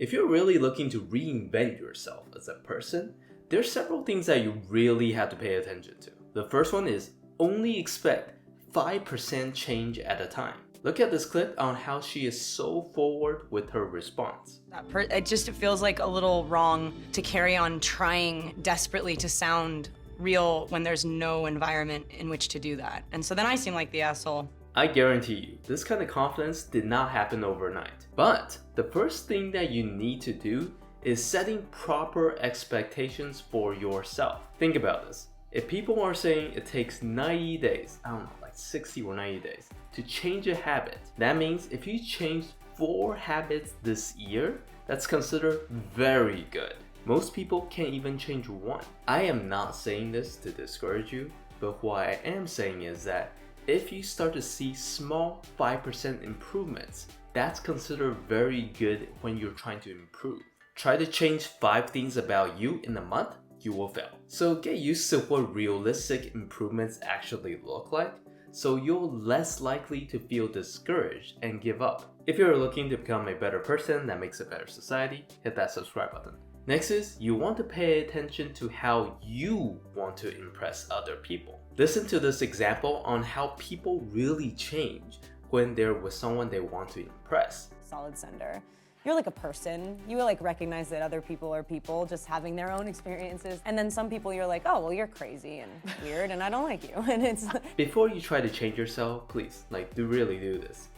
If you're really looking to reinvent yourself as a person, there's several things that you really have to pay attention to. The first one is only expect 5% change at a time. Look at this clip on how she is so forward with her response. It just feels like a little wrong to carry on trying desperately to sound real when there's no environment in which to do that. And so then I seem like the asshole. I guarantee you, this kind of confidence did not happen overnight. But the first thing that you need to do is setting proper expectations for yourself. Think about this. If people are saying it takes 90 days, I don't know, like 60 or 90 days, to change a habit, that means if you change 4 habits this year, that's considered very good. Most people can't even change 1. I am not saying this to discourage you, but what I am saying is that if you start to see small 5% improvements, that's considered very good when you're trying to improve. Try to change 5 things about you in a month, you will fail. So get used to what realistic improvements actually look like, so you're less likely to feel discouraged and give up. If you're looking to become a better person that makes a better society, hit that subscribe button. Next is, you want to pay attention to how you want to impress other people. Listen to this example on how people really change when they're with someone they want to impress. Solid sender. You're like a person. You like recognize that other people are people just having their own experiences. And then some people you're like, oh, well, you're crazy and weird and I don't like you. And it's Before you try to change yourself, please, really do this.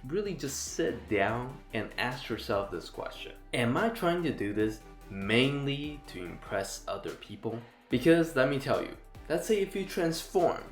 Really just sit down and ask yourself this question. Am I trying to do this mainly to impress other people? Because let me tell you, let's say if you transformed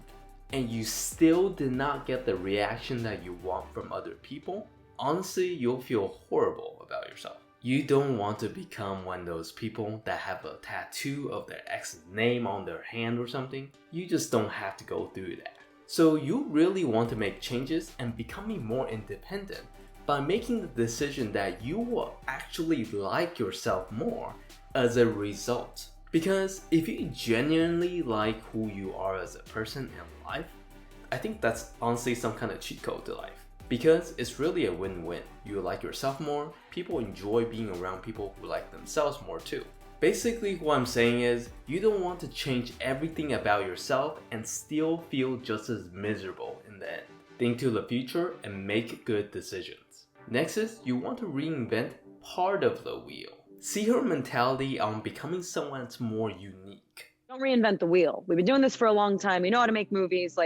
and you still did not get the reaction that you want from other people, honestly, you'll feel horrible about yourself. You don't want to become one of those people that have a tattoo of their ex's name on their hand or something. You just don't have to go through that. So you really want to make changes and becoming more independent by making the decision that you will actually like yourself more as a result. Because if you genuinely like who you are as a person in life, I think that's honestly some kind of cheat code to life. Because it's really a win-win. You like yourself more, people enjoy being around people who like themselves more too. Basically what I'm saying is, you don't want to change everything about yourself and still feel just as miserable in the end. Think to the future and make good decisions. Next is, you want to reinvent part of the wheel. See her mentality on becoming someone that's more unique. Don't reinvent the wheel. We've been doing this for a long time. We know how to make movies.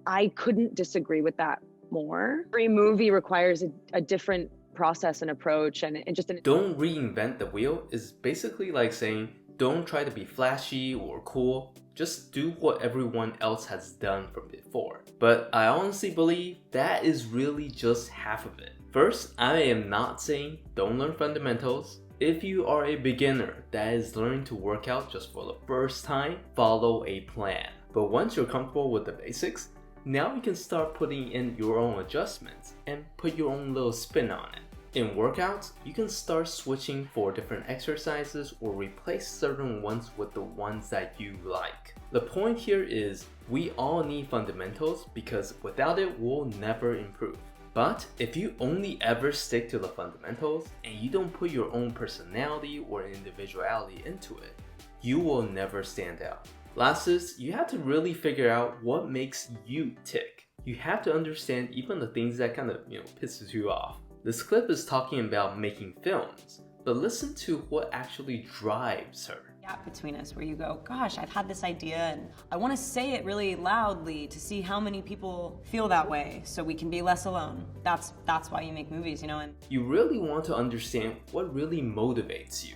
I couldn't disagree with that more. Every movie requires a different process and approach and just Don't reinvent the wheel is basically like saying, don't try to be flashy or cool. Just do what everyone else has done from before. But I honestly believe that is really just half of it. First, I am not saying don't learn fundamentals. If you are a beginner that is learning to work out just for the first time, follow a plan. But once you're comfortable with the basics, now you can start putting in your own adjustments and put your own little spin on it. In workouts, you can start switching for different exercises or replace certain ones with the ones that you like. The point here is we all need fundamentals because without it, we'll never improve. But if you only ever stick to the fundamentals and you don't put your own personality or individuality into it, you will never stand out. Last is, you have to really figure out what makes you tick. You have to understand even the things that kind of, pisses you off. This clip is talking about making films, but listen to what actually drives her. Gap between us where you go, gosh, I've had this idea and I want to say it really loudly to see how many people feel that way so we can be less alone. That's why you make movies, and you really want to understand what really motivates you.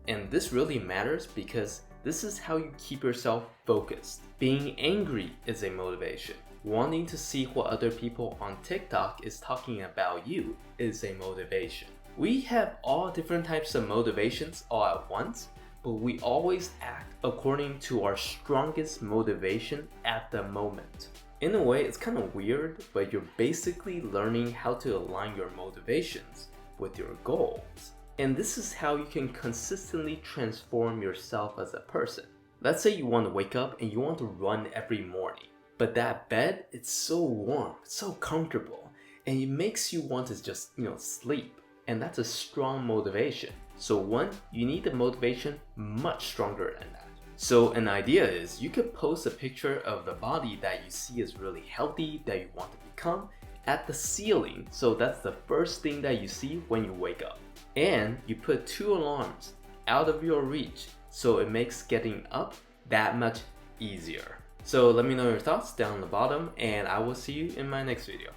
And this really matters because this is how you keep yourself focused. Being angry is a motivation. Wanting to see what other people on TikTok is talking about you is a motivation. We have all different types of motivations all at once, but we always act according to our strongest motivation at the moment. In a way, it's kind of weird, but you're basically learning how to align your motivations with your goals. And this is how you can consistently transform yourself as a person. Let's say you want to wake up and you want to run every morning. But that bed, it's so warm, it's so comfortable, and it makes you want to just, sleep. And that's a strong motivation. So one, you need the motivation much stronger than that. So an idea is you could post a picture of the body that you see is really healthy, that you want to become, at the ceiling. So that's the first thing that you see when you wake up. And you put 2 alarms out of your reach, so it makes getting up that much easier. So let me know your thoughts down the bottom, and I will see you in my next video.